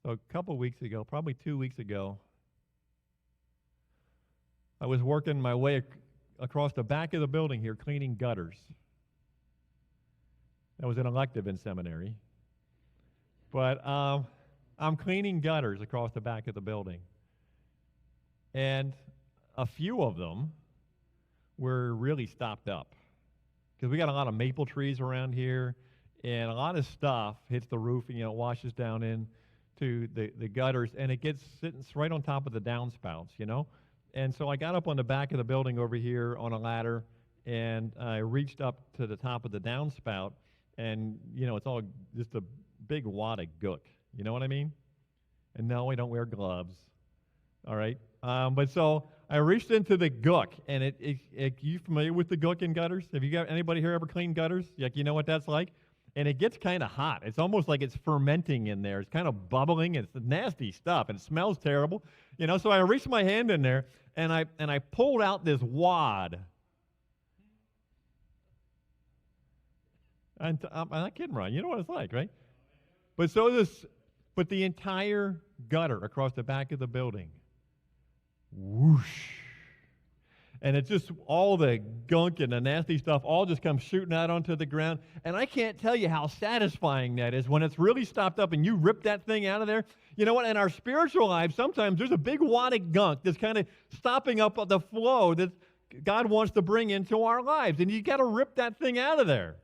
So a couple weeks ago, probably 2 weeks ago, I was working my way across the back of the building here cleaning gutters. That was an elective in seminary. But I'm cleaning gutters across the back of the building. And a few of them were really stopped up. Because we got a lot of maple trees around here, and a lot of stuff hits the roof and, washes down into the gutters, and it gets sitting right on top of the downspouts, And so I got up on the back of the building over here on a ladder, and I reached up to the top of the downspout, and, it's all just a big wad of gook. You know what I mean? And no, I don't wear gloves. All right? But so I reached into the gook, and you familiar with the gook in gutters? Have you got anybody here ever cleaned gutters? You know what that's like? And it gets kind of hot. It's almost like it's fermenting in there. It's kind of bubbling. It's nasty stuff, and it smells terrible. So I reached my hand in there, and I pulled out this wad. And I'm not kidding, Ron. You know what it's like, right? But the entire gutter across the back of the building, whoosh. And it's just all the gunk and the nasty stuff all just comes shooting out onto the ground. And I can't tell you how satisfying that is when it's really stopped up and you rip that thing out of there. You know what? In our spiritual lives, sometimes there's a big wad of gunk that's kind of stopping up the flow that God wants to bring into our lives. And you got to rip that thing out of there.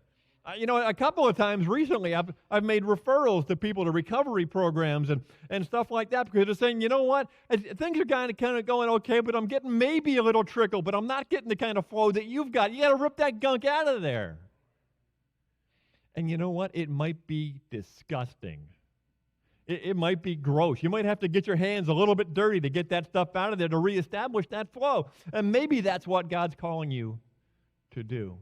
A couple of times recently, I've made referrals to people to recovery programs and stuff like that because they're saying, you know what, things are kind of going okay, but I'm getting maybe a little trickle, but I'm not getting the kind of flow that you've got. You got to rip that gunk out of there. And you know what? It might be disgusting. It might be gross. You might have to get your hands a little bit dirty to get that stuff out of there to reestablish that flow. And maybe that's what God's calling you to do.